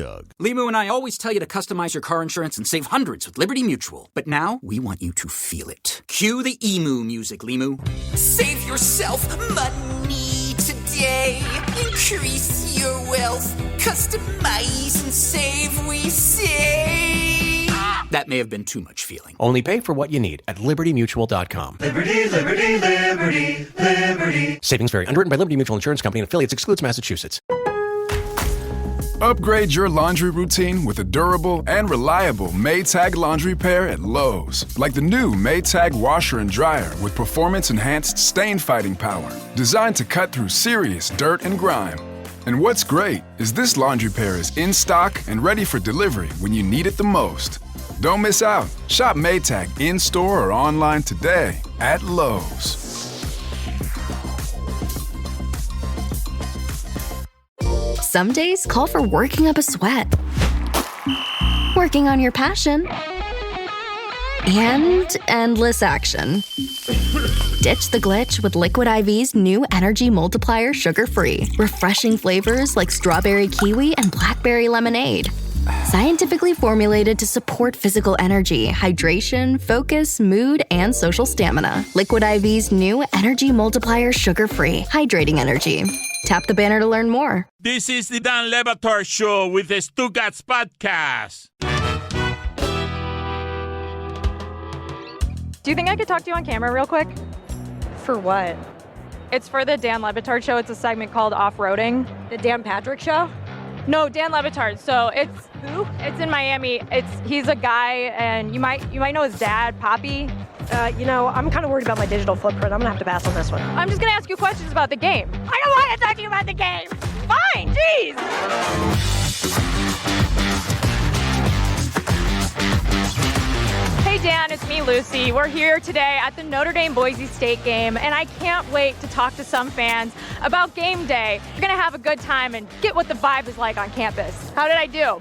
Doug. Limu and I always tell you to customize your car insurance and save hundreds with Liberty Mutual. But now, we want you to feel it. Cue the emu music, Limu. Save yourself money today. Increase your wealth. Customize and save, we say. That may have been too much feeling. Only pay for what you need at libertymutual.com. Liberty, liberty, liberty, liberty. Savings vary. Underwritten by Liberty Mutual Insurance Company and affiliates. Excludes Massachusetts. Upgrade your laundry routine with a durable and reliable Maytag laundry pair at Lowe's. Like the new Maytag washer and dryer with performance-enhanced stain-fighting power. Designed to cut through serious dirt and grime. And what's great is this laundry pair is in stock and ready for delivery when you need it the most. Don't miss out. Shop Maytag in-store or online today at Lowe's. Some days call for working up a sweat, working on your passion, and endless action. Ditch the glitch with Liquid IV's new Energy Multiplier Sugar-Free. Refreshing flavors like strawberry kiwi and blackberry lemonade. Scientifically formulated to support physical energy, hydration, focus, mood, and social stamina. Liquid IV's new Energy Multiplier Sugar-Free. Hydrating energy. Tap the banner to learn more. This is the Dan Le Batard Show with the Stugotz podcast. Do you think I could talk to you on camera real quick? For what? It's for the Dan Le Batard Show. It's a segment called Off-Roading. The Dan Patrick Show? No, Dan Le Batard. So it's who? It's in Miami. He's a guy, and you might know his dad, Poppy. I'm kind of worried about my digital footprint. I'm gonna have to pass on this one. I'm just gonna ask you questions about the game. I don't want to talk to you about the game. Fine, jeez. Hey Dan, it's me, Lucy. We're here today at the Notre Dame Boise State game, and I can't wait to talk to some fans about game day. We're gonna have a good time and get what the vibe is like on campus. How did I do?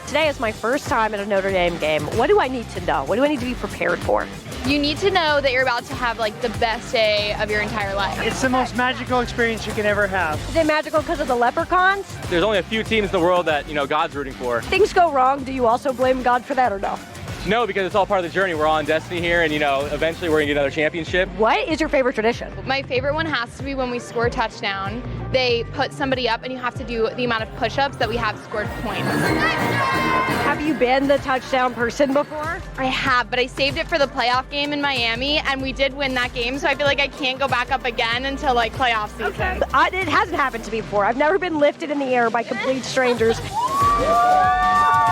Today is my first time at a Notre Dame game. What do I need to know? What do I need to be prepared for? You need to know that you're about to have like the best day of your entire life. It's the most magical experience you can ever have. Is it magical because of the leprechauns? There's only a few teams in the world that, God's rooting for. Things go wrong. Do you also blame God for that or no? No, because it's all part of the journey. We're on destiny here, and, eventually we're going to get another championship. What is your favorite tradition? My favorite one has to be when we score a touchdown. They put somebody up, and you have to do the amount of push-ups that we have scored points. Have you been the touchdown person before? I have, but I saved it for the playoff game in Miami, and we did win that game, so I feel like I can't go back up again until, playoff season. Okay. It hasn't happened to me before. I've never been lifted in the air by complete strangers.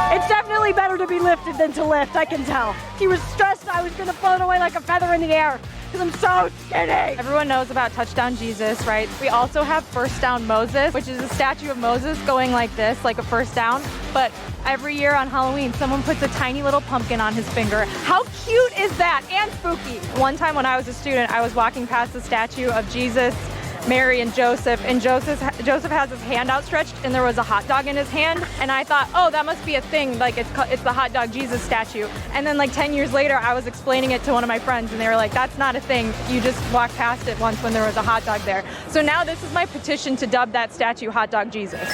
It's definitely better to be lifted than to lift, I can tell. He was stressed I was going to float away like a feather in the air because I'm so skinny. Everyone knows about Touchdown Jesus, right? We also have First Down Moses, which is a statue of Moses going like this, like a first down. But every year on Halloween, someone puts a tiny little pumpkin on his finger. How cute is that? And spooky. One time when I was a student, I was walking past the statue of Jesus, Mary, and Joseph Joseph has his hand outstretched, and there was a hot dog in his hand, and I thought, oh, that must be a thing, like it's the hot dog Jesus statue. And then 10 years later, I was explaining it to one of my friends, and they were like, that's not a thing, you just walked past it once when there was a hot dog there. So now this is my petition to dub that statue Hot Dog Jesus.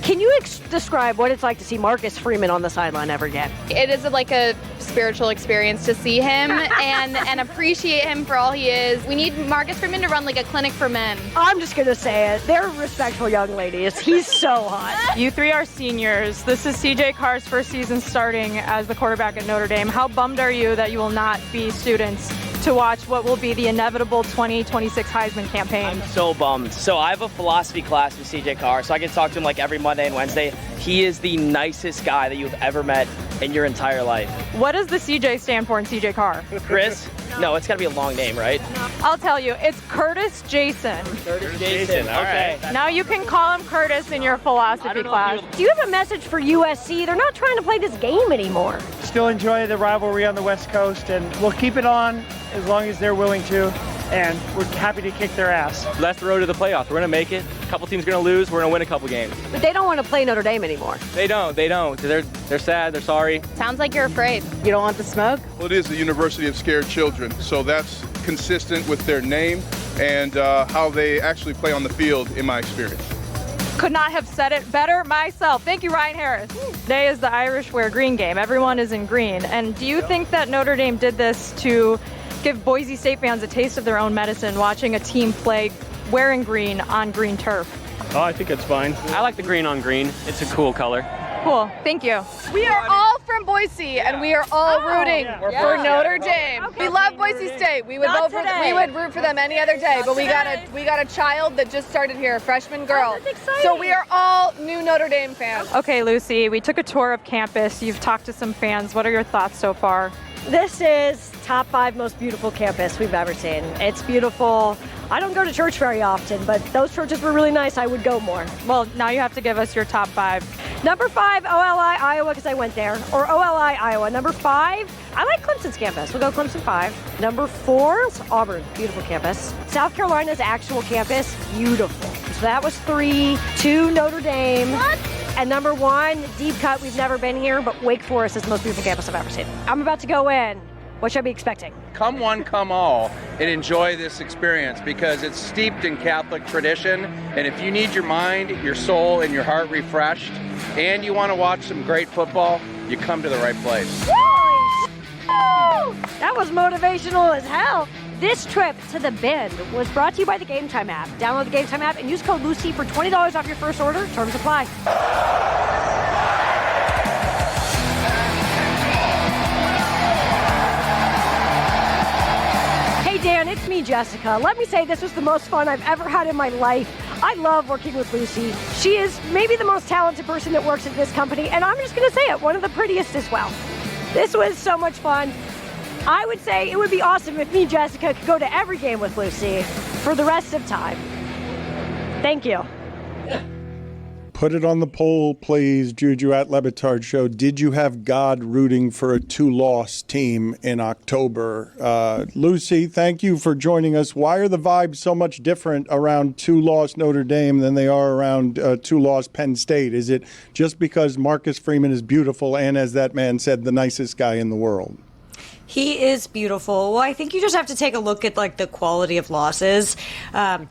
Can you describe what it's like to see Marcus Freeman on the sideline ever again? It is like a spiritual experience to see him and appreciate him for all he is. We need Marcus Freeman to run like a clinic for men. I'm just going to say it. They're respectful young ladies. He's so hot. You three are seniors. This is CJ Carr's first season starting as the quarterback at Notre Dame. How bummed are you that you will not be students to watch what will be the inevitable 2026 Heisman campaign? I'm so bummed. So I have a philosophy class with CJ Carr, so I can talk to him every Monday and Wednesday. He is the nicest guy that you've ever met in your entire life. What does the CJ stand for in CJ Carr? Chris? No, it's got to be a long name, right? I'll tell you, it's Curtis Jason. Curtis Jason, all right. Now you can call him Curtis in your philosophy class. Do you have a message for USC? They're not trying to play this game anymore. Still enjoy the rivalry on the West Coast, and we'll keep it on as long as they're willing to, and we're happy to kick their ass. That's the road to the playoffs. We're going to make it. A couple teams are going to lose. We're going to win a couple games. But they don't want to play Notre Dame anymore. They don't. They're sad. They're sorry. Sounds like you're afraid. You don't want the smoke? Well, it is the University of Scared Children, so that's consistent with their name and how they actually play on the field in my experience. Could not have said it better myself. Thank you, Ryan Harris. Today is the Irish wear green game. Everyone is in green. And do you think that Notre Dame did this to give Boise State fans a taste of their own medicine, watching a team play wearing green on green turf? Oh, I think it's fine. I like the green on green. It's a cool color. Cool. Thank you. We are all from Boise, and we are all rooting for Notre Dame. Okay. We love Boise State. We would root for them any other day. But we got a child that just started here, a freshman girl. Oh, that's exciting. So we are all new Notre Dame fans. Okay, Lucy, we took a tour of campus. You've talked to some fans. What are your thoughts so far? This is top 5 most beautiful campus we've ever seen. It's beautiful. I don't go to church very often, but those churches were really nice. I would go more. Well, now you have to give us your top 5. Number 5, OLI, Iowa, because I went there. Or OLI, Iowa. Number 5, I like Clemson's campus. We'll go Clemson 5. Number 4, Auburn, beautiful campus. South Carolina's actual campus, beautiful. So that was 3, 2, Notre Dame. What? And number 1, deep cut, we've never been here, but Wake Forest is the most beautiful campus I've ever seen. I'm about to go in. What should I be expecting? Come one, come all, and enjoy this experience because it's steeped in Catholic tradition. And if you need your mind, your soul, and your heart refreshed, and you want to watch some great football, you come to the right place. That was motivational as hell. This trip to the Bend was brought to you by the Game Time app. Download the Game Time app and use code Lucy for $20 off your first order. Terms apply. Hey Dan, it's me, Jessica. Let me say this was the most fun I've ever had in my life. I love working with Lucy. She is maybe the most talented person that works at this company, and I'm just going to say it, one of the prettiest as well. This was so much fun. I would say it would be awesome if me, Jessica, could go to every game with Lucy for the rest of time. Thank you. Put it on the poll, please, Juju at Le Batard Show. Did you have God rooting for a 2-loss team in October? Lucy, thank you for joining us. Why are the vibes so much different around 2-loss Notre Dame than they are around 2-loss Penn State? Is it just because Marcus Freeman is beautiful and, as that man said, the nicest guy in the world? He is beautiful. Well, I think you just have to take a look at, like, the quality of losses.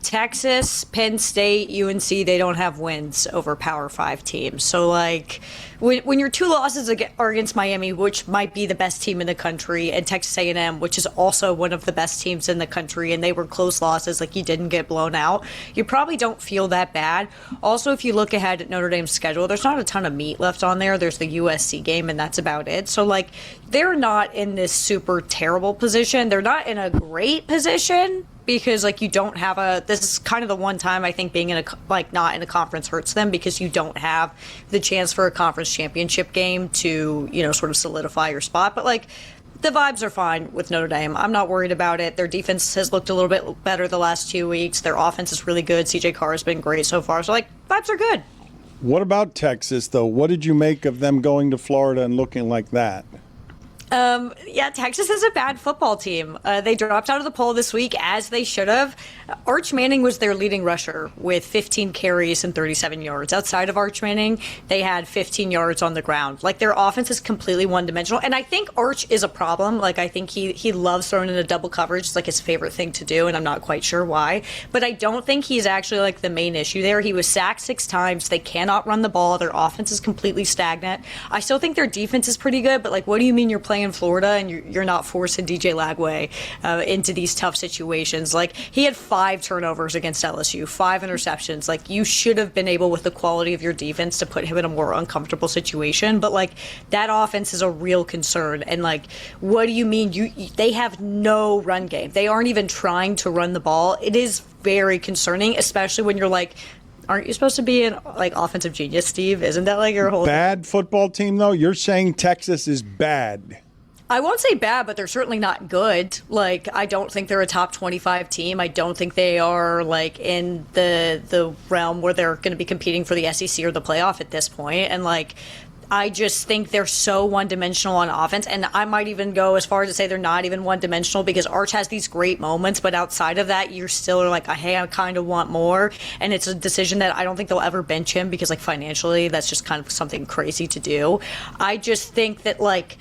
Texas, Penn State, UNC, they don't have wins over Power 5 teams. So, like, when your 2 losses are against Miami, which might be the best team in the country, and Texas A&M, which is also one of the best teams in the country, and they were close losses, like, you didn't get blown out, you probably don't feel that bad. Also, if you look ahead at Notre Dame's schedule, there's not a ton of meat left on there. There's the USC game, and that's about it. So, like, they're not in this super terrible position. They're not in a great position because, like, you don't have this is kind of the one time I think being in not in a conference hurts them because you don't have the chance for a conference championship game to, sort of solidify your spot. But, like, the vibes are fine with Notre Dame. I'm not worried about it. Their defense has looked a little bit better the last 2 weeks. Their offense is really good. CJ Carr has been great so far. So, like, vibes are good. What about Texas, though? What did you make of them going to Florida and looking like that? Yeah, Texas is a bad football team. They dropped out of the poll this week, as they should have. Arch Manning was their leading rusher with 15 carries and 37 yards. Outside of Arch Manning, they had 15 yards on the ground. Like, their offense is completely one-dimensional. And I think Arch is a problem. Like, I think he loves throwing in a double coverage. It's, like, his favorite thing to do, and I'm not quite sure why. But I don't think he's actually, like, the main issue there. He was sacked 6 times. They cannot run the ball. Their offense is completely stagnant. I still think their defense is pretty good, but, like, what do you mean you're playing in Florida and you're not forcing DJ Lagway into these tough situations? Like, he had 5 turnovers against LSU, 5 interceptions. Like, you should have been able, with the quality of your defense, to put him in a more uncomfortable situation. But, like, that offense is a real concern. And, like, what do you mean? They have no run game. They aren't even trying to run the ball. It is very concerning, especially when you're like, aren't you supposed to be an, like, offensive genius, Steve? Isn't that, like, your whole bad football team, though? You're saying Texas is bad. I won't say bad, but they're certainly not good. Like, I don't think they're a top 25 team. I don't think they are, like, in the realm where they're going to be competing for the SEC or the playoff at this point. And, like, I just think they're so one-dimensional on offense. And I might even go as far as to say they're not even one-dimensional because Arch has these great moments. But outside of that, you're still like, hey, I kind of want more. And it's a decision that I don't think they'll ever bench him because, like, financially, that's just kind of something crazy to do. I just think that, like,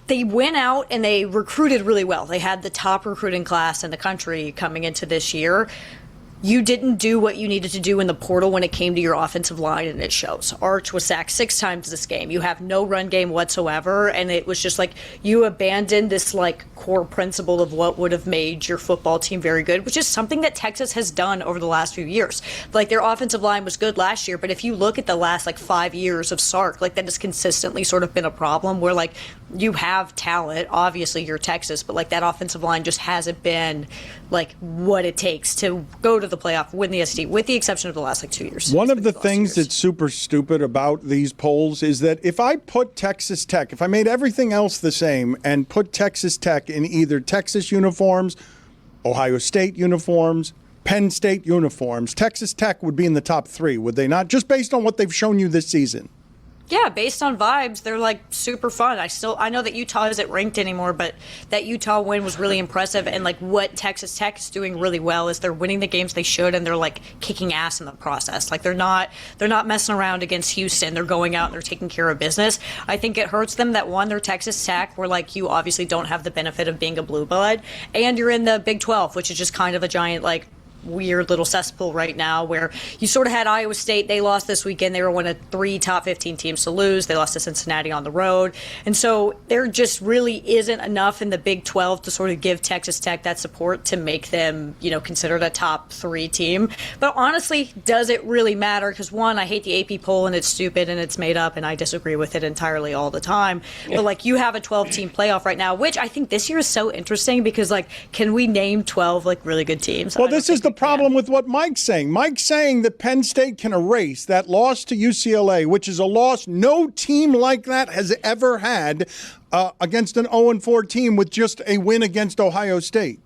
they went out and they recruited really well. They had the top recruiting class in the country coming into this year. You didn't do what you needed to do in the portal when it came to your offensive line, and it shows. Arch was sacked 6 times this game. You have no run game whatsoever, and it was just like you abandoned this like core principle of what would have made your football team very good, which is something that Texas has done over the last few years. Like their offensive line was good last year, but if you look at the last like 5 years of Sark, like that has consistently sort of been a problem where like you have talent, obviously you're Texas, but like that offensive line just hasn't been like what it takes to go to the playoff, win the SEC, with the exception of the last like 2 years. One of the things that's super stupid about these polls is that if I put Texas Tech, if I made everything else the same and put Texas Tech in either Texas uniforms, Ohio State uniforms, Penn State uniforms, Texas Tech would be in the top 3, would they not? Just based on what they've shown you this season. Yeah, based on vibes, they're like super fun. I know that Utah isn't ranked anymore, but that Utah win was really impressive. And like what Texas Tech is doing really well is they're winning the games they should, and they're like kicking ass in the process. Like they're not messing around against Houston. They're going out and they're taking care of business. I think it hurts them that one, they're Texas Tech, where like you obviously don't have the benefit of being a blue blood, and you're in the Big 12, which is just kind of a giant like weird little cesspool right now where you sort of had Iowa State. They lost this weekend. They were one of 3 top 15 teams to lose. They lost to Cincinnati on the road. And so there just really isn't enough in the Big 12 to sort of give Texas Tech that support to make them, considered a top 3 team. But honestly, does it really matter? Because one, I hate the AP poll and it's stupid and it's made up and I disagree with it entirely all the time. But like you have a 12-team playoff right now, which I think this year is so interesting because like, can we name 12 like really good teams? Well, this is the problem with what Mike's saying. Mike's saying that Penn State can erase that loss to UCLA, which is a loss no team like that has ever had against an 0-4 team with just a win against Ohio State.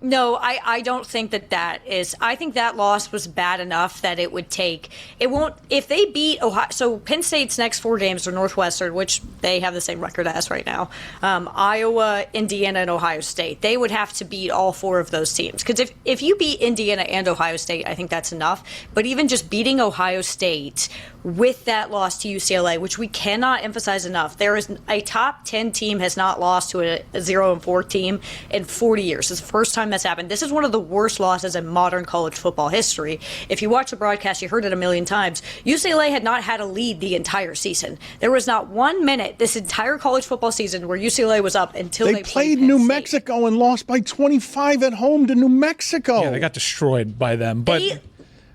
No, I don't think that is. I think that loss was bad enough that it would take. It won't. If they beat Ohio. So Penn State's next 4 games are Northwestern, which they have the same record as right now. Iowa, Indiana, and Ohio State. They would have to beat all 4 of those teams. Because if you beat Indiana and Ohio State, I think that's enough. But even just beating Ohio State with that loss to UCLA, which we cannot emphasize enough, there is a top 10 team has not lost to a 0-4 team in 40 years. It's the first time that's happened. This is one of the worst losses in modern college football history. If you watch the broadcast, you heard it a million times. UCLA had not had a lead the entire season. There was not 1 minute this entire college football season where UCLA was up until they played New Mexico and lost by 25 at home to New Mexico. Yeah, they got destroyed by them. But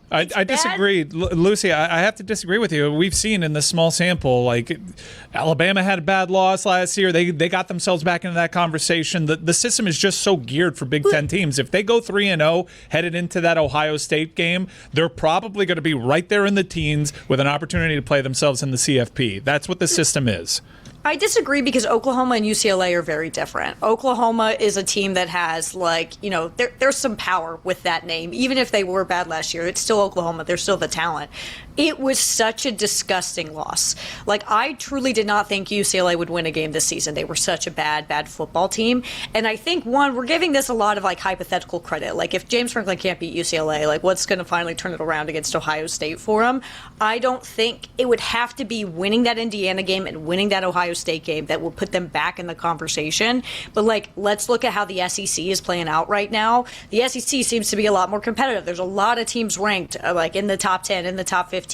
I disagree. Lucy, I have to disagree with you. We've seen in this small sample, like Alabama had a bad loss last year. They got themselves back into that conversation. The system is just so geared for Big Ten teams. If they go 3-0 headed into that Ohio State game, they're probably going to be right there in the teens with an opportunity to play themselves in the CFP. That's what the system is. I disagree because Oklahoma and UCLA are very different. Oklahoma is a team that has, there's some power with that name. Even if they were bad last year, it's still Oklahoma. They're still the talent. It was such a disgusting loss. I truly did not think UCLA would win a game this season. They were such a bad football team. And I think, one, we're giving this a lot of, hypothetical credit. If James Franklin can't beat UCLA, what's going to finally turn it around against Ohio State for him? I don't think it would have to be winning that Indiana game and winning that Ohio State game that will put them back in the conversation. But, let's look at how the SEC is playing out right now. The SEC seems to be a lot more competitive. There's a lot of teams ranked, in the top 10, in the top 15.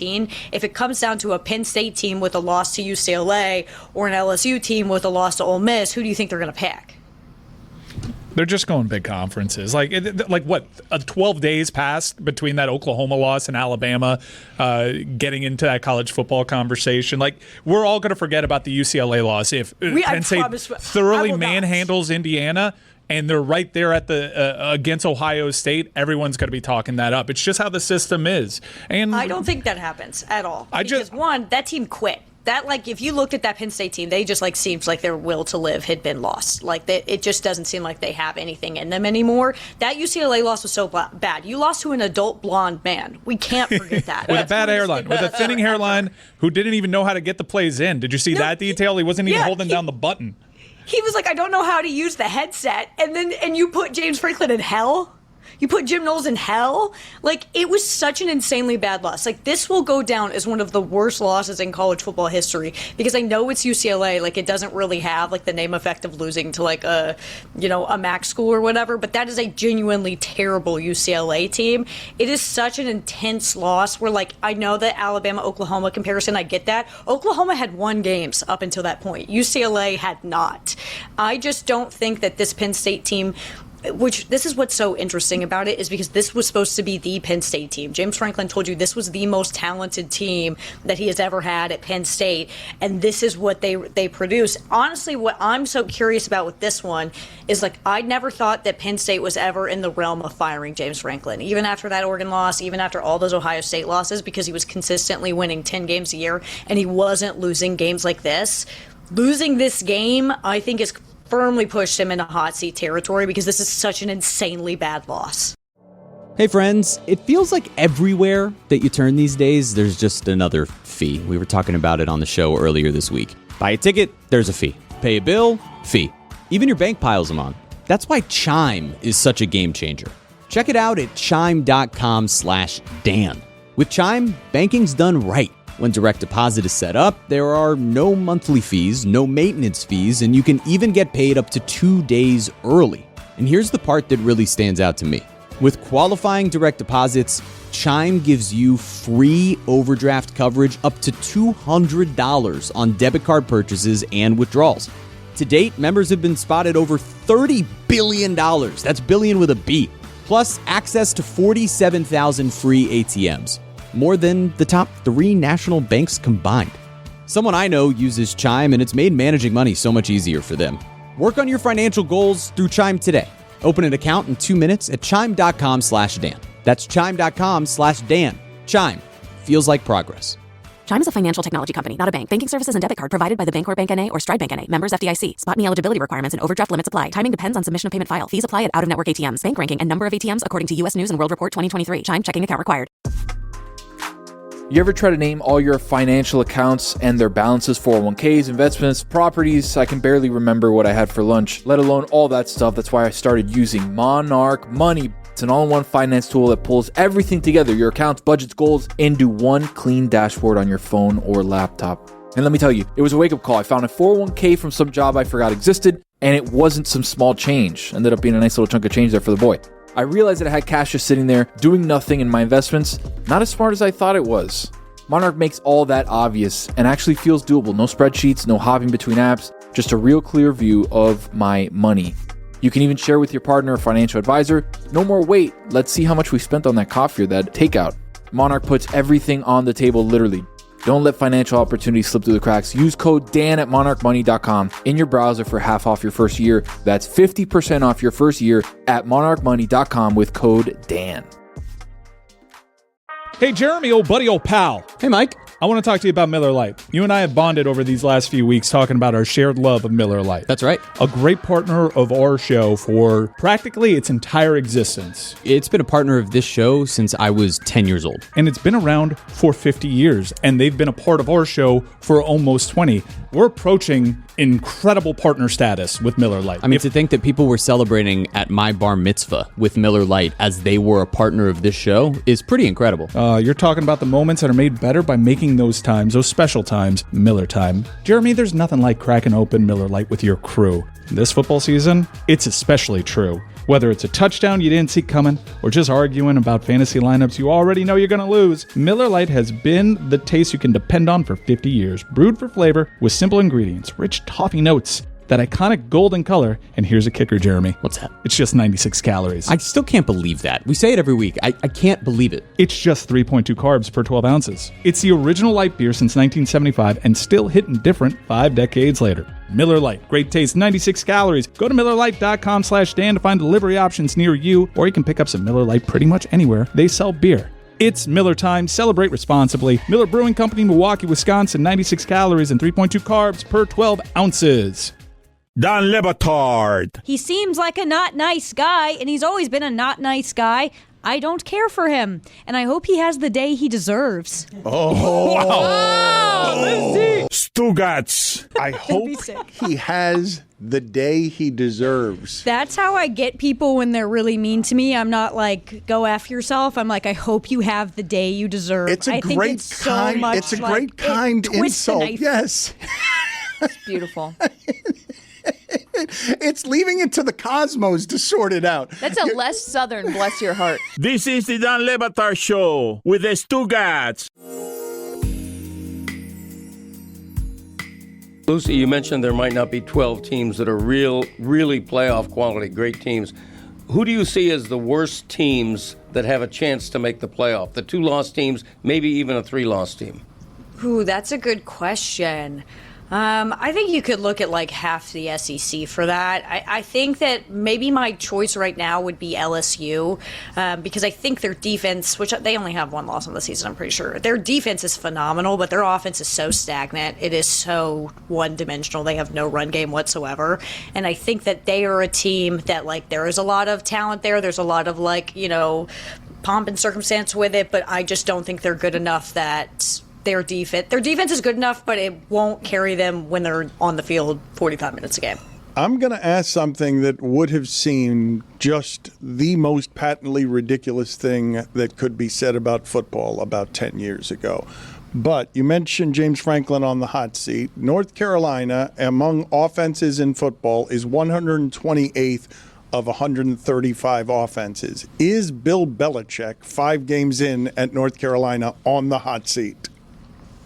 If it comes down to a Penn State team with a loss to UCLA or an LSU team with a loss to Ole Miss, who do you think they're going to pick? They're just going big conferences. 12 days passed between that Oklahoma loss and Alabama getting into that college football conversation. We're all going to forget about the UCLA loss if Penn State thoroughly manhandles Indiana. And they're right there at the against Ohio State. Everyone's going to be talking that up. It's just how the system is. And I don't think that happens at all. One, that team quit. That if you looked at that Penn State team, they just seems like their will to live had been lost. It just doesn't seem like they have anything in them anymore. That UCLA loss was so bad. You lost to an adult blonde man. We can't forget that. With a bad hairline, with a thinning hairline, who didn't even know how to get the plays in. Did you see that detail? He wasn't even holding down the button. He was I don't know how to use the headset, and you put James Franklin in hell. You put Jim Knowles in hell? Like, it was such an insanely bad loss. Like, this will go down as one of the worst losses in college football history, because I know it's UCLA. Like, it doesn't really have, like, the name effect of losing to, like, a MAC school or whatever, but that is a genuinely terrible UCLA team. It is such an intense loss where, like, I know the Alabama-Oklahoma comparison, I get that. Oklahoma had won games up until that point. UCLA had not. I just don't think that this Penn State team, which this is what's so interesting about it, is because this was supposed to be the Penn State team. James Franklin told you this was the most talented team that he has ever had at Penn State, and this is what they produce. Honestly, what I'm so curious about with this one is, like, I never thought that Penn State was ever in the realm of firing James Franklin, even after that Oregon loss, even after all those Ohio State losses, because he was consistently winning 10 games a year, and he wasn't losing games like this. Losing this game, I think, is firmly pushed him into hot seat territory, because this is such an insanely bad loss. Hey friends, it feels like everywhere that you turn these days, there's just another fee. We were talking about it on the show earlier this week. Buy a ticket, there's a fee. Pay a bill, fee. Even your bank piles them on. That's why Chime is such a game changer. Check it out at chime.com/Dan. With Chime, banking's done right. When direct deposit is set up, there are no monthly fees, no maintenance fees, and you can even get paid up to 2 days early. And here's the part that really stands out to me. With qualifying direct deposits, Chime gives you free overdraft coverage up to $200 on debit card purchases and withdrawals. To date, members have been spotted over $30 billion. That's billion with a B. Plus access to 47,000 free ATMs. More than the top 3 national banks combined. Someone I know uses Chime, and it's made managing money so much easier for them. Work on your financial goals through Chime today. Open an account in 2 minutes at chime.com/Dan. That's chime.com/Dan. Chime. Feels like progress. Chime is a financial technology company, not a bank. Banking services and debit card provided by the Bancorp Bank N.A. or Stride Bank N.A. Members FDIC. Spot me eligibility requirements and overdraft limits apply. Timing depends on submission of payment file. Fees apply at out-of-network ATMs. Bank ranking and number of ATMs according to U.S. News & World Report 2023. Chime checking account required. You ever try to name all your financial accounts and their balances, 401ks, investments, properties? I can barely remember what I had for lunch, let alone all that stuff. That's why I started using Monarch Money. It's an all-in-one finance tool that pulls everything together, your accounts, budgets, goals, into one clean dashboard on your phone or laptop. And let me tell you, it was a wake-up call. I found a 401k from some job I forgot existed, and it wasn't some small change. Ended up being a nice little chunk of change there for the boy. I realized that I had cash just sitting there doing nothing in my investments. Not as smart as I thought it was. Monarch makes all that obvious and actually feels doable. No spreadsheets, no hopping between apps, just a real clear view of my money. You can even share with your partner or financial advisor. No more wait. Let's see how much we spent on that coffee or that takeout. Monarch puts everything on the table, literally. Don't let financial opportunities slip through the cracks. Use code Dan at monarchmoney.com in your browser for half off your first year. That's 50% off your first year at monarchmoney.com with code Dan. Hey, Jeremy, old buddy, old pal. Hey, Mike. I want to talk to you about Miller Lite. You and I have bonded over these last few weeks talking about our shared love of Miller Lite. That's right. A great partner of our show for practically its entire existence. It's been a partner of this show since I was 10 years old. And it's been around for 50 years, and they've been a part of our show for almost 20. We're approaching incredible partner status with Miller Lite. I mean, to think that people were celebrating at my bar mitzvah with Miller Lite as they were a partner of this show is pretty incredible. You're talking about the moments that are made better by making those times, those special times, Miller time. Jeremy, there's nothing like cracking open Miller Lite with your crew. This football season, it's especially true. Whether it's a touchdown you didn't see coming or just arguing about fantasy lineups you already know you're going to lose, Miller Lite has been the taste you can depend on for 50 years. Brewed for flavor with simple ingredients, rich toffee notes, that iconic golden color, and here's a kicker, Jeremy. What's that? It's just 96 calories. I still can't believe that. We say it every week. I can't believe it. It's just 3.2 carbs per 12 ounces. It's the original light beer since 1975 and still hitting different 5 decades later. Miller Lite, great taste, 96 calories. Go to MillerLite.com/Dan to find delivery options near you, or you can pick up some Miller Lite pretty much anywhere they sell beer. It's Miller time. Celebrate responsibly. Miller Brewing Company, Milwaukee, Wisconsin, 96 calories and 3.2 carbs per 12 ounces. Dan Le Batard. He seems like a not nice guy, and he's always been a not nice guy. I don't care for him, and I hope he has the day he deserves. Oh. Wow. Stugotz. I hope he has the day he deserves. That's how I get people when they're really mean to me. I'm not like, go F yourself. I'm like, I hope you have the day you deserve. It's a great kind insult. Yes. It's beautiful. It's leaving it to the cosmos to sort it out. That's a less Southern, bless your heart. This is the Dan Le Batard Show with the Stugotz. Lucy, you mentioned there might not be 12 teams that are really playoff quality, great teams. Who do you see as the worst teams that have a chance to make the playoff? The 2-loss teams, maybe even a 3-loss team? Ooh, that's a good question. I think you could look at like half the SEC for that. I think that maybe my choice right now would be LSU because I think their defense, which they only have 1 loss on the season, I'm pretty sure. Their defense is phenomenal, but their offense is so stagnant. It is so one-dimensional. They have no run game whatsoever. And I think that they are a team that like there is a lot of talent there. There's a lot of like, pomp and circumstance with it, but I just don't think they're good enough that their defense is good enough, but it won't carry them when they're on the field 45 minutes a game. I'm going to ask something that would have seemed just the most patently ridiculous thing that could be said about football about 10 years ago. But you mentioned James Franklin on the hot seat. North Carolina, among offenses in football, is 128th of 135 offenses. Is Bill Belichick, 5 games in at North Carolina, on the hot seat?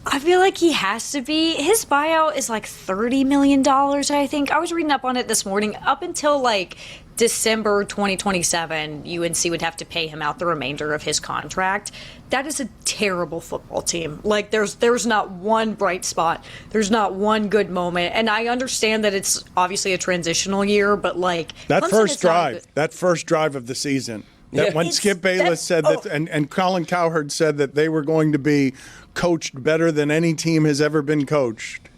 I feel like he has to be. His buyout is like $30 million, I think. I was reading up on it this morning. Up until like December 2027, UNC would have to pay him out the remainder of his contract. That is a terrible football team. Like there's not one bright spot. There's not one good moment. And I understand that it's obviously a transitional year, but like that Clemson first drive of the season. That when Skip Bayless said that, and Colin Cowherd said that they were going to be coached better than any team has ever been coached.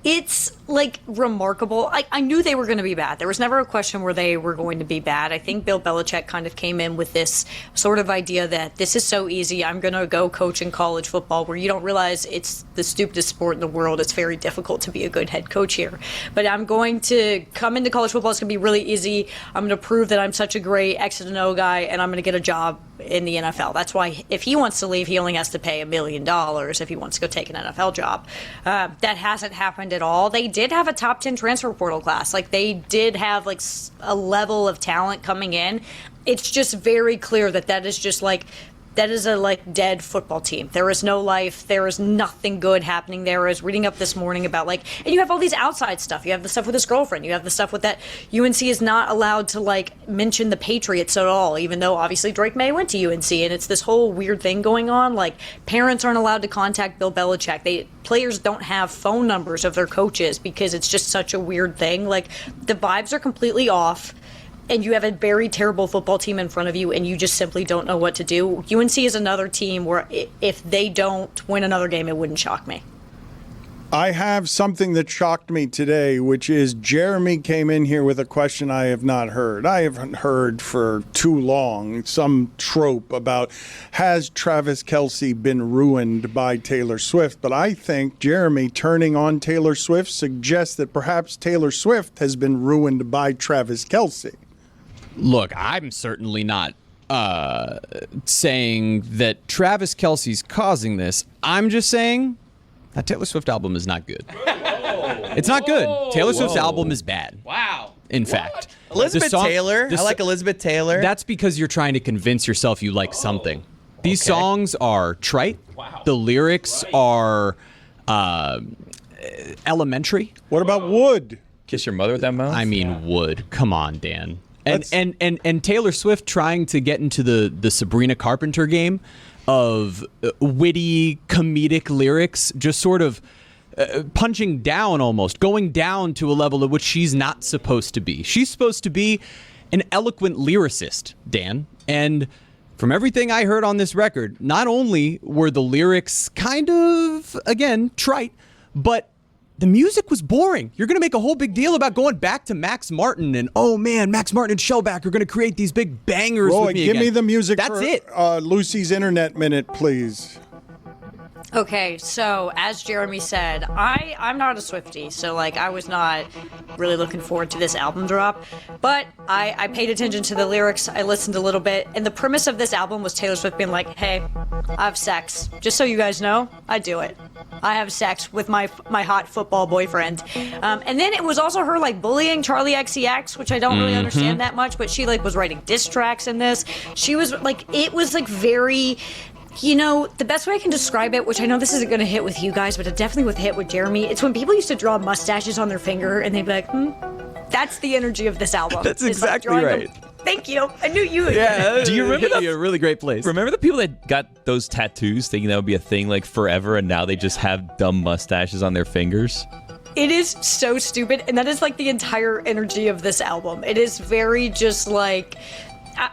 It's like remarkable. I knew they were going to be bad. There was never a question where they were going to be bad. I think Bill Belichick kind of came in with this sort of idea that this is so easy. I'm going to go coach in college football, where you don't realize it's the stupidest sport in the world. It's very difficult to be a good head coach here. But I'm going to come into college football. It's going to be really easy. I'm going to prove that I'm such a great X and O guy, and I'm going to get a job in the NFL. That's why if he wants to leave, he only has to pay $1 million if he wants to go take an NFL job. That hasn't happened at all. They did have a top 10 transfer portal class. Like they did have like a level of talent coming in. It's just very clear that is just like that is a like dead football team. There is no life. There is nothing good happening there. I was reading up this morning about like, and you have all these outside stuff. You have the stuff with his girlfriend. You have the stuff with that UNC is not allowed to like mention the Patriots at all, even though obviously Drake May went to UNC, and it's this whole weird thing going on. Like parents aren't allowed to contact Bill Belichick. Players don't have phone numbers of their coaches because it's just such a weird thing. Like the vibes are completely off. And you have a very terrible football team in front of you, and you just simply don't know what to do. UNC is another team where if they don't win another game, it wouldn't shock me. I have something that shocked me today, which is Jeremy came in here with a question I have not heard. I haven't heard for too long some trope about has Travis Kelce been ruined by Taylor Swift? But I think Jeremy turning on Taylor Swift suggests that perhaps Taylor Swift has been ruined by Travis Kelce. Look, I'm certainly not saying that Travis Kelce's causing this. I'm just saying that Taylor Swift album is not good. It's not good. Taylor Swift's album is bad. Wow. In fact. Elizabeth Taylor. I like Elizabeth Taylor. That's because you're trying to convince yourself you like something. These songs are trite. Wow. The lyrics are elementary. What about Wood? Kiss your mother with that mouth? I mean, Wood. Come on, Dan. And Taylor Swift trying to get into the Sabrina Carpenter game of witty comedic lyrics, just sort of punching down, almost going down to a level at which she's not supposed to be. She's supposed to be an eloquent lyricist, Dan. And from everything I heard on this record, not only were the lyrics kind of, again, trite, but the music was boring. You're going to make a whole big deal about going back to Max Martin and, oh man, Max Martin and Shellback are going to create these big bangers with me give again. me the music That's for it. Lucy's Internet Minute, please. Okay, so as Jeremy said, I'm not a Swiftie, so like I was not really looking forward to this album drop, but I paid attention to the lyrics, I listened a little bit, and the premise of this album was Taylor Swift being like, hey, I have sex. Just so you guys know, I do it. I have sex with my hot football boyfriend. And then it was also her like bullying Charlie XCX, which I don't really understand that much, but she like was writing diss tracks in this. She was like, it was like very... You know, the best way I can describe it, which I know this isn't going to hit with you guys, but it definitely would hit with Jeremy, it's when people used to draw mustaches on their finger and they'd be like, that's the energy of this album. That's It's like exactly drawing right. Thank you. I knew you would. Yeah. Do you remember that? A really great place. Remember the people that got those tattoos thinking that would be a thing like forever, and now they just have dumb mustaches on their fingers? It is so stupid, and that is like the entire energy of this album. It is very just like...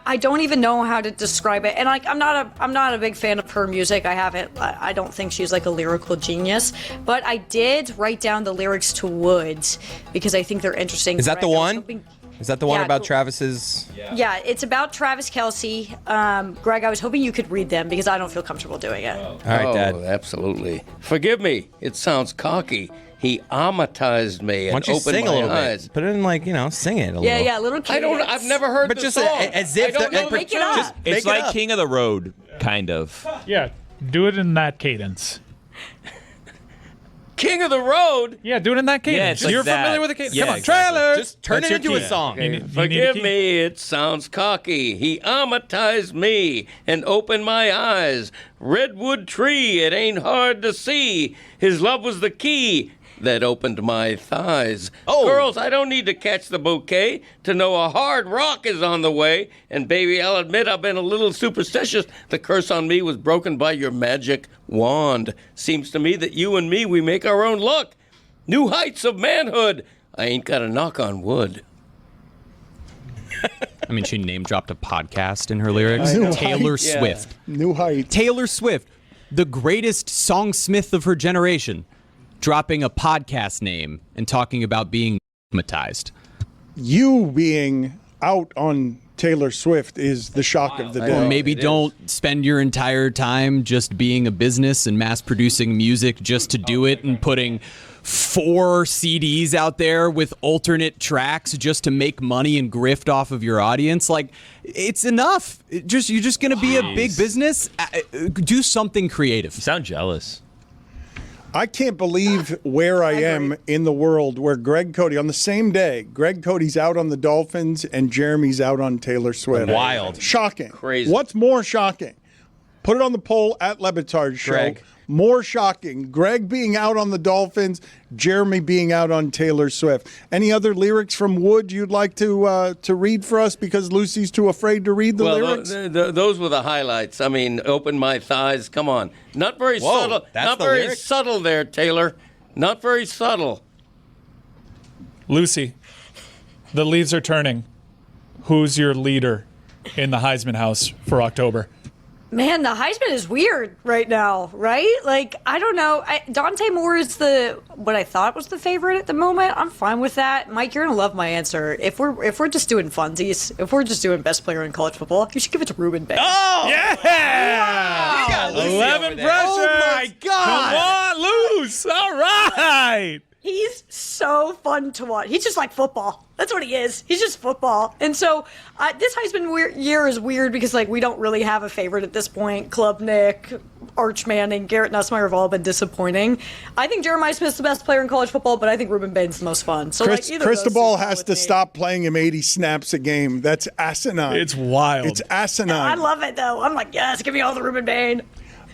I don't even know how to describe it, and like I'm not a big fan of her music. I don't think she's like a lyrical genius, but I did write down the lyrics to Woods because I think they're interesting. Is that the one? Is that the one Yeah, about cool. Travis's? Yeah, it's about Travis Kelce. Greg, I was hoping you could read them because I don't feel comfortable doing it. All right, Dad. Absolutely. Forgive me. It sounds cocky. He amatized me and Why don't you opened sing my a little eyes. bit? Put it in like, sing it a little. Yeah, little cadence. I've never heard But the just song. as if I don't know Make it up. It's like King of the Road, kind of. Yeah, do it in that cadence. King of the Road? Yeah, do it in that cadence. it's like You're that. familiar with the cadence. Yeah, Come on, exactly. trailers. Just turn That's it your into a key. song. Okay. Forgive me, it sounds cocky. He amatized me and opened my eyes. Redwood tree, it ain't hard to see. His love was the key that opened my thighs. Oh. Girls, I don't need to catch the bouquet to know a hard rock is on the way. And baby, I'll admit I've been a little superstitious. The curse on me was broken by your magic wand. Seems to me that you and me, we make our own luck. New heights of manhood. I ain't got a knock on wood. I mean, she name dropped a podcast in her lyrics. New Taylor Heights. Swift. New heights. Taylor Swift, the greatest songsmith of her generation, dropping a podcast name and talking about being hypnotized. You being out on Taylor Swift is the shock of the day. Or maybe don't spend your entire time just being a business and mass producing music just to do it and putting 4 CDs out there with alternate tracks just to make money and grift off of your audience. Like, it's enough. You're just going to be a big business. Do something creative. You sound jealous. I can't believe where I am in the world where Greg Cody, on the same day, Greg Cody's out on the Dolphins and Jeremy's out on Taylor Swift. Wild. Shocking. Crazy. What's more shocking? Put it on the poll at Le Batard Show. Greg. More shocking, Greg being out on the Dolphins, Jeremy being out on Taylor Swift. Any other lyrics from Wood you'd like to read for us because Lucy's too afraid to read the lyrics? Those were the highlights. I mean, open my thighs. Come on. Not very Whoa, subtle. that's Not the very lyric? subtle there, Taylor. Not very subtle. Lucy, the leaves are turning. Who's your leader in the Heisman House for October? Man, the Heisman is weird right now, right? Like, I don't know. Dante Moore is what I thought was the favorite at the moment. I'm fine with that. Mike, you're gonna love my answer. If we're just doing funsies, if we're just doing best player in college football, you should give it to Ruben Bain. Oh! Yeah! You got Lucy 11 over there. pressure. Oh, my God. Come on, loose. All right. He's so fun to watch. He's just like football. That's what he is. He's just football. And so this Heisman year is weird because like we don't really have a favorite at this point. Klubnik, Arch Manning, Garrett Nussmeier have all been disappointing. I think Jeremiah Smith's the best player in college football, but I think Ruben Bain's the most fun. So Cristobal has to stop playing him 80 snaps a game. That's asinine. It's wild. It's asinine. I love it though. I'm like, yes, give me all the Ruben Bain.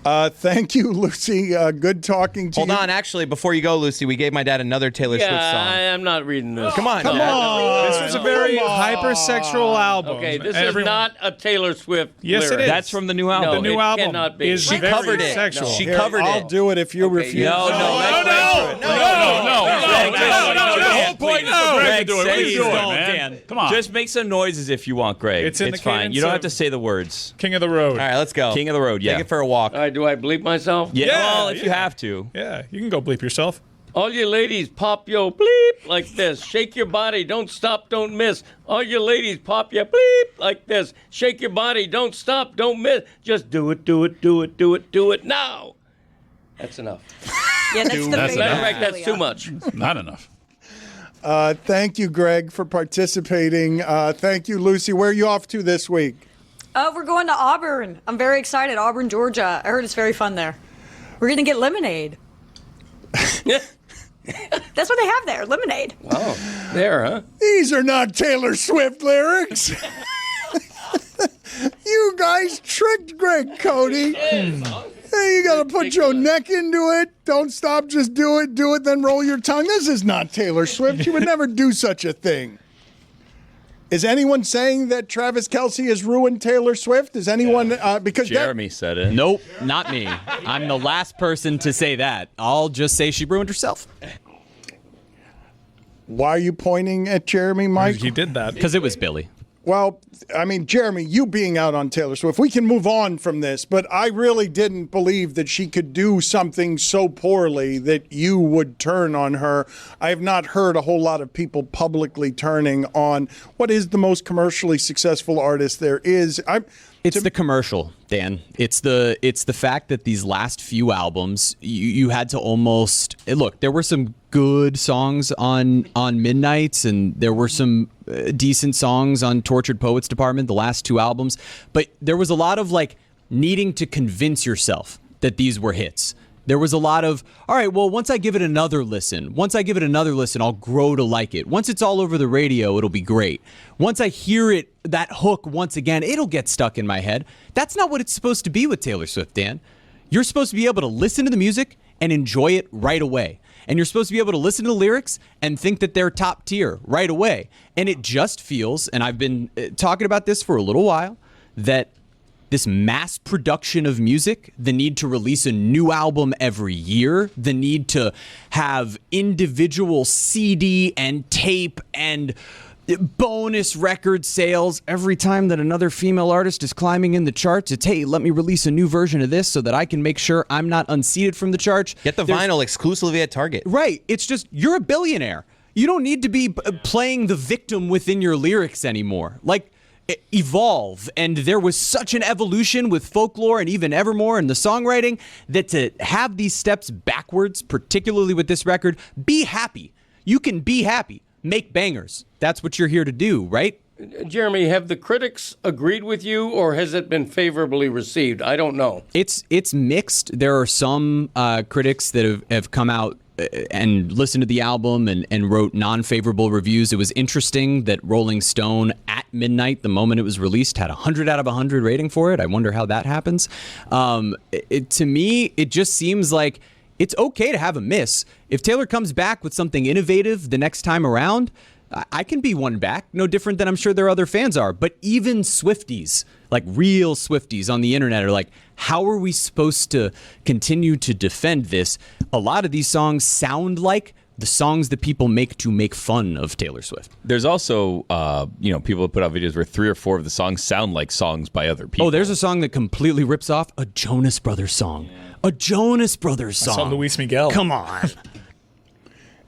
Thank you, Lucy. Good talking to you. Hold on, actually, before you go, Lucy, we gave my dad another Taylor Swift song. I'm not reading this. Come on, Come Dad. on. This was a very hypersexual album. Okay, this is not a Taylor Swift Yes, it lyric. is. That's from the new album. No, The new it album cannot be. is She very covered it. sexual. She Here, covered I'll it. do it if you refuse. No. The whole point is for Greg to do it. What are you doing, man? Dan. Come on. Just make some noises if you want, Greg. It's in the fine. cadence You don't of have to say the words. King of the Road. All right, let's go. King of the Road, yeah. Take it for a walk. All right, do I bleep myself? Yeah, Yeah, well, if you yeah. have to. Yeah, you can go bleep yourself. All you ladies, pop yo bleep like this. Shake your body, don't stop, don't miss. All you ladies, pop your bleep like this. Shake your body, don't stop, don't miss. Just do it, do it, do it, do it, do it now. That's enough. Yeah, that's the Matter favorite. of fact, that's too much. Not enough. Thank you, Greg, for participating. Thank you, Lucy. Where are you off to this week? We're going to Auburn. I'm very excited. Auburn, Georgia. I heard it's very fun there. We're going to get lemonade. That's what they have there, lemonade. Oh, there, huh? These are not Taylor Swift lyrics. You guys tricked Greg Cody. Hey, you got to put your neck into it. Don't stop, just do it. Do it, then roll your tongue. This is not Taylor Swift. She would never do such a thing. Is anyone saying that Travis Kelce has ruined Taylor Swift? Is anyone because Jeremy said it. Nope, not me. I'm the last person to say that. I'll just say she ruined herself. Why are you pointing at Jeremy, Mike? He did that. Because it was Billy. Well, I mean, Jeremy, you being out on Taylor Swift, we can move on from this, but I really didn't believe that she could do something so poorly that you would turn on her. I have not heard a whole lot of people publicly turning on what is the most commercially successful artist there is. It's the commercial, Dan. It's the fact that these last few albums, you had to almost look. There were some good songs on Midnights, and there were some decent songs on Tortured Poets Department, the last two albums. But there was a lot of needing to convince yourself that these were hits. There was a lot of, all right, well, once I give it another listen, I'll grow to like it. Once it's all over the radio, it'll be great. Once I hear it, that hook once again, it'll get stuck in my head. That's not what it's supposed to be with Taylor Swift, Dan. You're supposed to be able to listen to the music and enjoy it right away. And you're supposed to be able to listen to the lyrics and think that they're top tier right away. And it just feels, and I've been talking about this for a little while, that this mass production of music, the need to release a new album every year, the need to have individual CD and tape and bonus record sales every time that another female artist is climbing in the charts. It's, hey, let me release a new version of this so that I can make sure I'm not unseated from the charts. Get the vinyl exclusively at Target. Right. It's just, you're a billionaire. You don't need to be playing the victim within your lyrics anymore. Evolve. And there was such an evolution with Folklore and even Evermore and the songwriting that to have these steps backwards, particularly with this record, be happy. You can be happy. Make bangers. That's what you're here to do, right? Jeremy, have the critics agreed with you, or has it been favorably received? I don't know. It's mixed. There are some critics that have come out and listened to the album and wrote non-favorable reviews. It was interesting that Rolling Stone at midnight, the moment it was released, had 100 out of 100 rating for it. I wonder how that happens. To me, it just seems like it's okay to have a miss. If Taylor comes back with something innovative the next time around, I can be one back, no different than I'm sure their other fans are. But even Swifties, real Swifties on the internet, are like, how are we supposed to continue to defend this? A lot of these songs sound like the songs that people make to make fun of Taylor Swift. There's also, people that put out videos where 3 or 4 of the songs sound like songs by other people. Oh, there's a song that completely rips off a Jonas Brothers song. Yeah. A Jonas Brothers song. I saw Luis Miguel. Come on.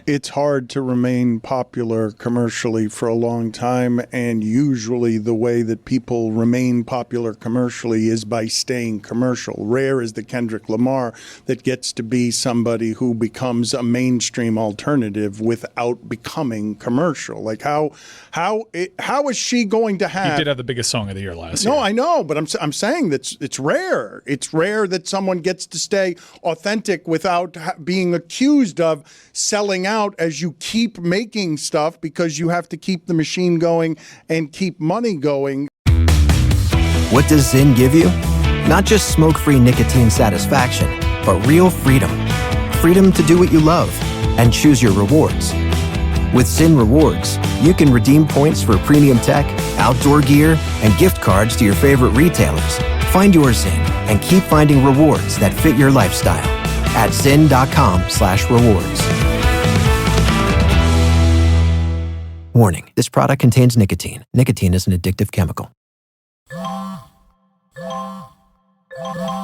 It's hard to remain popular commercially for a long time, and usually the way that people remain popular commercially is by staying commercial. Rare is the Kendrick Lamar that gets to be somebody who becomes a mainstream alternative without becoming commercial. How is she going to have? He did have the biggest song of the year last year. No, I know, but I'm saying that it's rare. It's rare that someone gets to stay authentic without being accused of selling out as you keep making stuff, because you have to keep the machine going and keep money going. What does Zyn give you? Not just smoke-free nicotine satisfaction, but real freedom. Freedom to do what you love and choose your rewards. With Zyn Rewards, you can redeem points for premium tech, outdoor gear, and gift cards to your favorite retailers. Find your Zyn and keep finding rewards that fit your lifestyle at zyn.com/rewards. Warning, this product contains nicotine. Nicotine is an addictive chemical.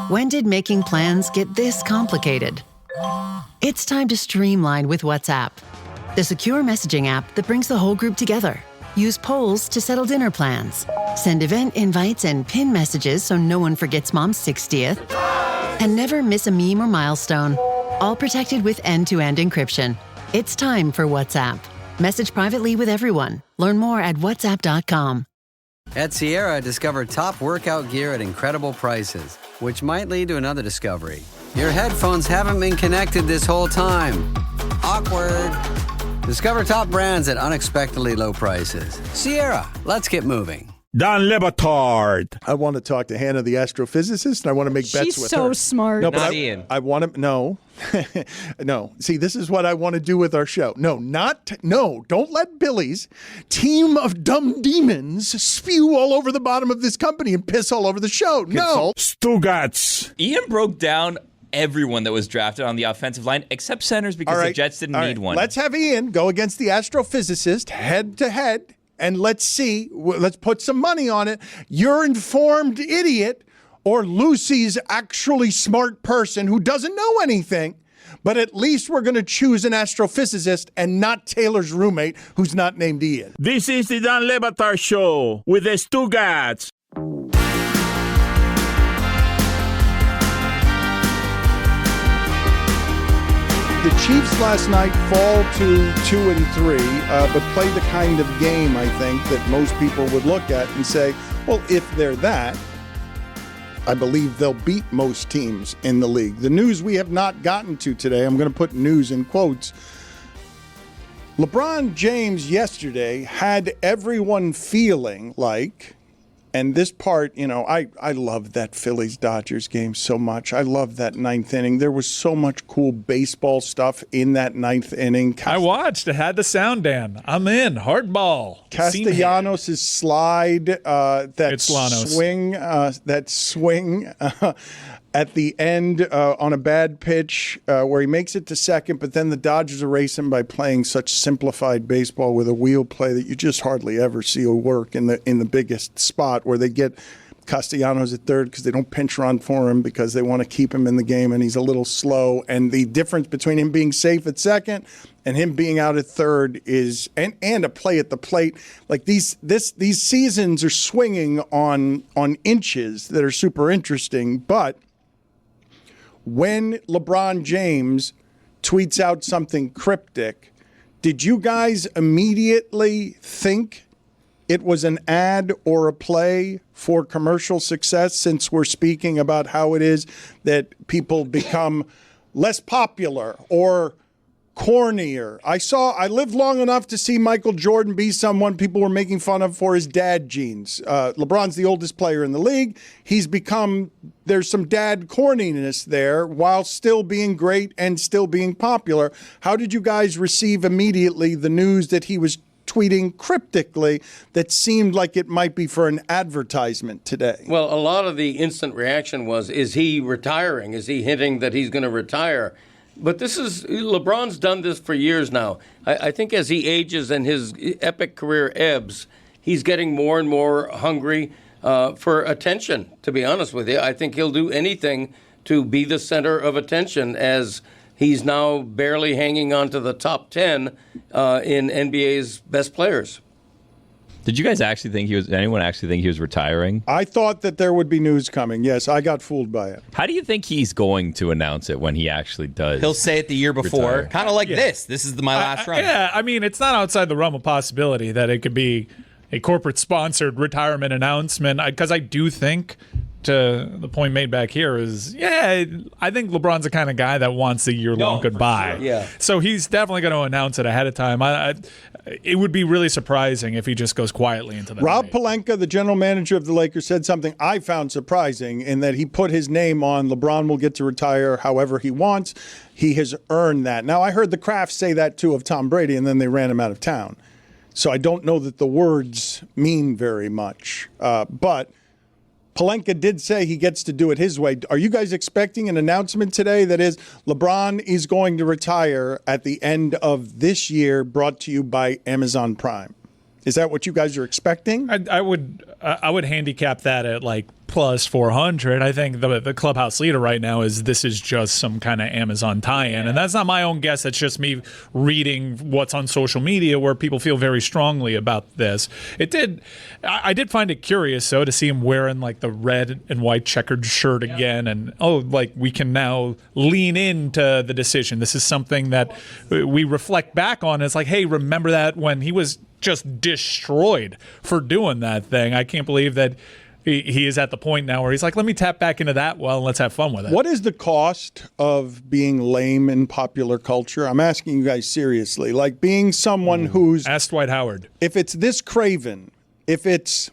When did making plans get this complicated? It's time to streamline with WhatsApp, the secure messaging app that brings the whole group together. Use polls to settle dinner plans. Send event invites and pin messages so no one forgets Mom's 60th. And never miss a meme or milestone. All protected with end-to-end encryption. It's time for WhatsApp. Message privately with everyone. Learn more at whatsapp.com. At Sierra, discover top workout gear at incredible prices, which might lead to another discovery. Your headphones haven't been connected this whole time. Awkward. Discover top brands at unexpectedly low prices. Sierra, let's get moving. Don Le Batard. I want to talk to Hannah, the astrophysicist, and I want to make bets with her. She's so smart. No, but Not Ian. I want to, no. No. See, this is what I want to do with our show. Don't let Billy's team of dumb demons spew all over the bottom of this company and piss all over the show. No. Stugotz. Ian broke down everyone that was drafted on the offensive line except centers because the Jets didn't need one. Let's have Ian go against the astrophysicist head to head, and let's see. Let's put some money on it. You're informed idiot, or Lucy's actually smart person who doesn't know anything. But at least we're going to choose an astrophysicist and not Taylor's roommate who's not named Ian. This is the Don Le Batard Show with the Stugotz. The Chiefs last night fall to 2-3, but play the kind of game, I think, that most people would look at and say, well, if they're that, I believe they'll beat most teams in the league. The news we have not gotten to today, I'm going to put news in quotes. LeBron James yesterday had everyone feeling like, and this part, I love that Phillies-Dodgers game so much. I love that ninth inning. There was so much cool baseball stuff in that ninth inning. I watched. It had the sound, Dan. I'm in. Hardball. Castellanos' slide, that swing at the end on a bad pitch where he makes it to second, but then the Dodgers erase him by playing such simplified baseball with a wheel play that you just hardly ever see work in the biggest spot, where they get Castellanos at third because they don't pinch run for him because they want to keep him in the game and he's a little slow. And the difference between him being safe at second and him being out at third is and a play at the plate. Like these seasons are swinging on inches that are super interesting, but when LeBron James tweets out something cryptic, did you guys immediately think it was an ad or a play for commercial success, since we're speaking about how it is that people become less popular or cornier? I lived long enough to see Michael Jordan be someone people were making fun of for his dad genes. LeBron's the oldest player in the league. There's some dad corniness there while still being great and still being popular. How did you guys receive immediately the news that he was tweeting cryptically that seemed like it might be for an advertisement today? Well, a lot of the instant reaction was, is he retiring? Is he hinting that he's going to retire? But LeBron's done this for years now. I think as he ages and his epic career ebbs, he's getting more and more hungry for attention, to be honest with you. I think he'll do anything to be the center of attention, as he's now barely hanging on to the top 10 in NBA's best players. Did you guys actually think anyone actually think he was retiring? I thought that there would be news coming. Yes, I got fooled by it. How do you think he's going to announce it when he actually does? He'll say it the year before, kind of like this. This is my last run. Yeah, I mean, it's not outside the realm of possibility that it could be a corporate-sponsored retirement announcement, because I do think, to the point made back here, is, I think LeBron's the kind of guy that wants a year-long goodbye. Sure. Yeah. So he's definitely going to announce it ahead of time. It would be really surprising if he just goes quietly into the Rob night. Pelinka, the general manager of the Lakers, said something I found surprising in that he put his name on LeBron will get to retire however he wants. He has earned that. Now, I heard the Kraft say that, too, of Tom Brady, and then they ran him out of town. So I don't know that the words mean very much. But Pelinka did say he gets to do it his way. Are you guys expecting an announcement today that is LeBron is going to retire at the end of this year, brought to you by Amazon Prime? Is that what you guys are expecting? I would handicap that at like plus 400. I think the clubhouse leader right now is this is just some kind of Amazon tie-in. And that's not my own guess. That's just me reading what's on social media where people feel very strongly about this. I did find it curious, though, to see him wearing like the red and white checkered shirt again. And, we can now lean into the decision. This is something that we reflect back on. It's like, hey, remember that when he was just destroyed for doing that thing. I can't believe that he is at the point now where he's like, let me tap back into that well and let's have fun with it. What is the cost of being lame in popular culture? I'm asking you guys seriously. Like being someone who's... Ask Dwight Howard. If it's this craven, if it's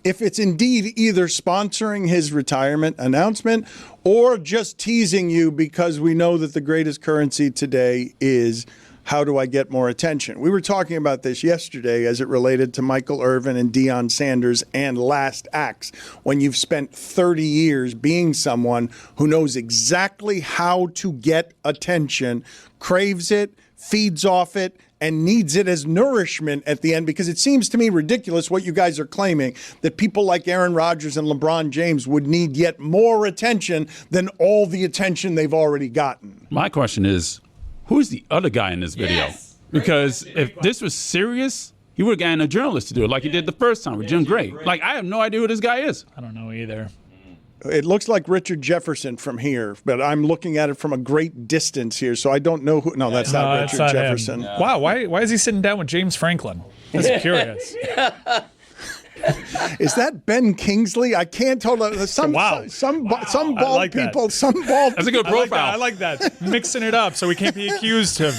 indeed either sponsoring his retirement announcement or just teasing you because we know that the greatest currency today is... how do I get more attention? We were talking about this yesterday as it related to Michael Irvin and Deion Sanders and Last Acts. When you've spent 30 years being someone who knows exactly how to get attention, craves it, feeds off it, and needs it as nourishment at the end, because it seems to me ridiculous what you guys are claiming, that people like Aaron Rodgers and LeBron James would need yet more attention than all the attention they've already gotten. My question is, who's the other guy in this video? Yes. Because if this was serious, he would have gotten a journalist to do it like he did the first time with Jim Gray. Like, I have no idea who this guy is. I don't know either. It looks like Richard Jefferson from here, but I'm looking at it from a great distance here, so I don't know who. No, that's not Richard Jefferson. No. Wow, why is he sitting down with James Franklin? That's curious. Is that Ben Kingsley? I can't tell. Some bald people. Some bald. That's a good profile. I like that. Mixing it up so we can't be accused of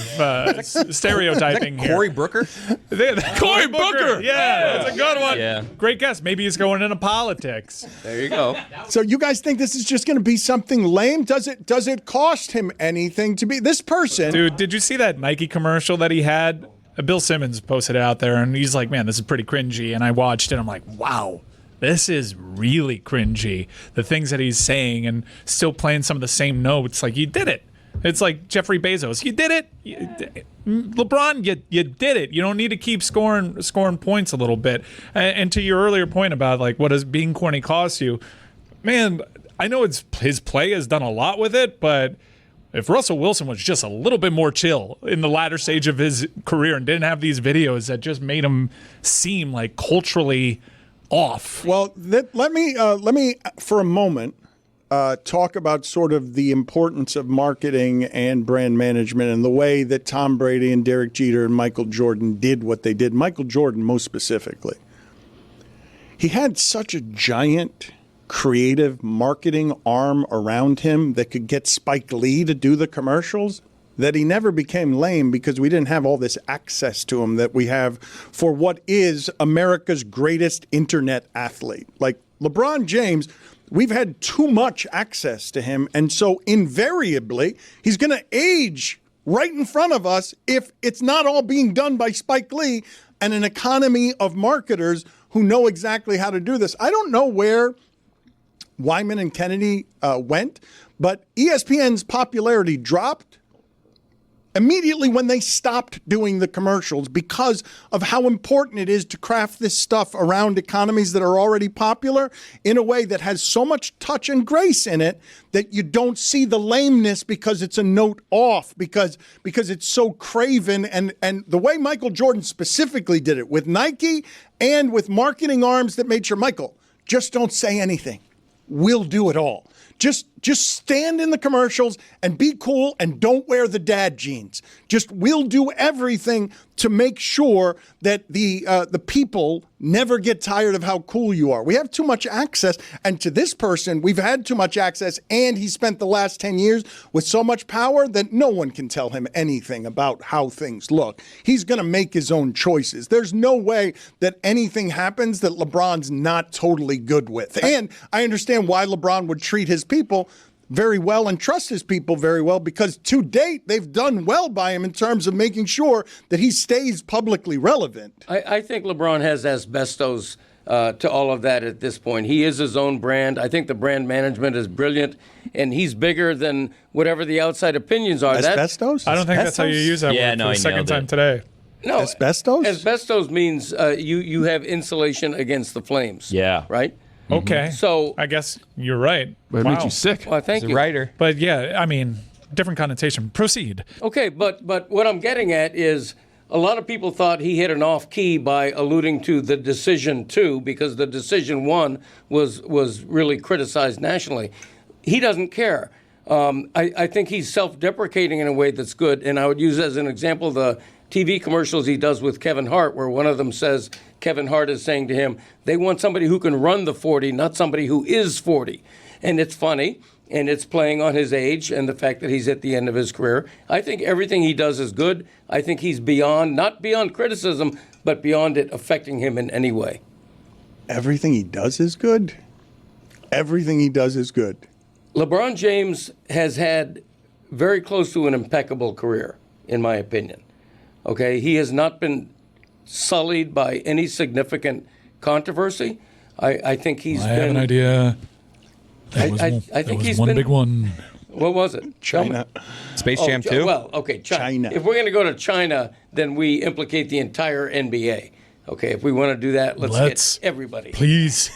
stereotyping here. Cory Booker? Cory Booker! Yeah, that's a good one. Yeah. Great guess. Maybe he's going into politics. There you go. So you guys think this is just going to be something lame? Does it cost him anything to be this person? Dude, did you see that Nike commercial that he had? Bill Simmons posted it out there, and he's like, man, this is pretty cringy. And I watched it. I'm like, wow, this is really cringy. The things that he's saying and still playing some of the same notes. Like, you did it. It's like Jeffrey Bezos. You did it. LeBron, you did it. You don't need to keep scoring points a little bit. And to your earlier point about, like, what does being corny cost you? Man, I know his play has done a lot with it, but... if Russell Wilson was just a little bit more chill in the latter stage of his career and didn't have these videos that just made him seem like culturally off. Well, let me for a moment talk about sort of the importance of marketing and brand management and the way that Tom Brady and Derek Jeter and Michael Jordan did what they did. Michael Jordan, most specifically, he had such a giant creative marketing arm around him that could get Spike Lee to do the commercials, that he never became lame because we didn't have all this access to him that we have for what is America's greatest internet athlete. Like LeBron James, we've had too much access to him, and so invariably he's going to age right in front of us if it's not all being done by Spike Lee and an economy of marketers who know exactly how to do this. I don't know where Wyman and Kennedy went, but ESPN's popularity dropped immediately when they stopped doing the commercials because of how important it is to craft this stuff around economies that are already popular in a way that has so much touch and grace in it that you don't see the lameness because it's a note off, because it's so craven. And the way Michael Jordan specifically did it with Nike and with marketing arms that made sure, Michael, just don't say anything. We'll do it all. Just stand in the commercials and be cool and don't wear the dad jeans. We'll do everything to make sure that the people never get tired of how cool you are. We have too much access, and to this person, we've had too much access, and he spent the last 10 years with so much power that no one can tell him anything about how things look. He's going to make his own choices. There's no way that anything happens that LeBron's not totally good with. And I understand why LeBron would treat his people very well and trust his people very well, because to date they've done well by him in terms of making sure that he stays publicly relevant. I think LeBron has asbestos to all of that at this point. He is his own brand. I think the brand management is brilliant, and he's bigger than whatever the outside opinions are. Asbestos? I don't think that's how you use that word for the second time today. No, asbestos? Asbestos means you have insulation against the flames. Yeah. Right? Okay. So I guess you're right. But it makes you sick. Well, thank He's you. a writer. But yeah, I mean, different connotation. Proceed. Okay, but what I'm getting at is a lot of people thought he hit an off key by alluding to the decision 2 because the decision 1 was really criticized nationally. He doesn't care. I think he's self-deprecating in a way that's good, and I would use as an example the TV commercials he does with Kevin Hart, where one of them says Kevin Hart is saying to him, they want somebody who can run the 40, not somebody who is 40. And it's funny, and it's playing on his age and the fact that he's at the end of his career. I think everything he does is good. I think he's not beyond criticism, but beyond it affecting him in any way. Everything he does is good? Everything he does is good. LeBron James has had very close to an impeccable career, in my opinion. Okay, he has not been sullied by any significant controversy. I think he's been. I have an idea. I think he's one been, big one. What was it? China. Space Jam 2? Well, okay, China. If we're going to go to China, then we implicate the entire NBA. Okay, if we want to do that, let's get everybody. Please.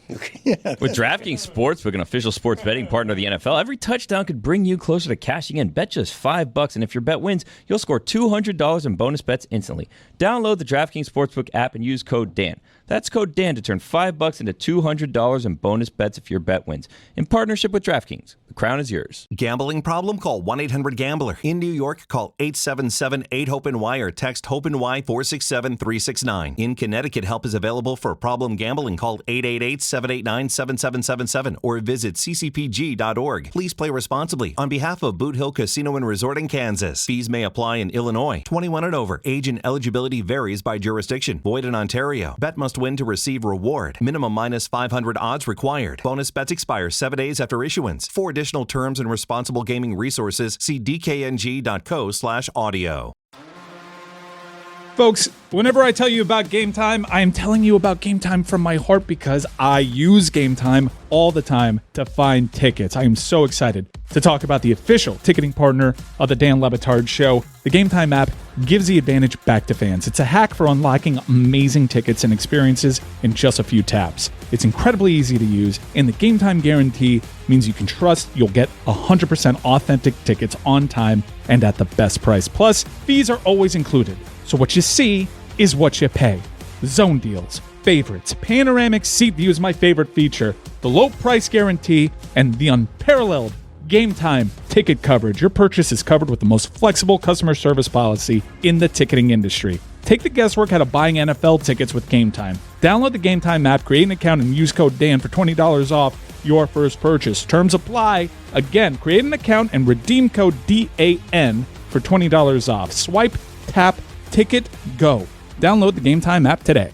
With DraftKings Sportsbook, an official sports betting partner of the NFL, every touchdown could bring you closer to cashing in. Bet just $5, and if your bet wins, you'll score $200 in bonus bets instantly. Download the DraftKings Sportsbook app and use code DAN. That's code DAN to turn $5 into $200 in bonus bets if your bet wins. In partnership with DraftKings, the crown is yours. Gambling problem? Call 1-800-GAMBLER. In New York, call 877-8-HOPE-NY or text HOPE-NY 467-369. In Connecticut, help is available for problem gambling. Call 888-789-7777 or visit ccpg.org. Please play responsibly. On behalf of Boot Hill Casino and Resort in Kansas, fees may apply in Illinois. 21 and over. Age and eligibility varies by jurisdiction. Void in Ontario. Bet must win to receive reward. Minimum minus 500 odds required. Bonus bets expire 7 days after issuance. For additional terms and responsible gaming resources, see dkng.co/audio. Folks, whenever I tell you about Game Time, I am telling you about Game Time from my heart because I use Game Time all the time to find tickets. I am so excited to talk about the official ticketing partner of the Dan Le Batard Show. The Game Time app gives the advantage back to fans. It's a hack for unlocking amazing tickets and experiences in just a few taps. It's incredibly easy to use, and the Game Time guarantee means you can trust you'll get 100% authentic tickets on time and at the best price. Plus, fees are always included. So what you see is what you pay. Zone deals, favorites, panoramic seat view is my favorite feature, the low price guarantee, and the unparalleled Game Time ticket coverage. Your purchase is covered with the most flexible customer service policy in the ticketing industry. Take the guesswork out of buying NFL tickets with Game Time. Download the Game Time app, create an account, and use code DAN for $20 off your first purchase. Terms apply. Again, create an account and redeem code DAN for $20 off. Swipe, tap, ticket, go. Download the Game Time app today.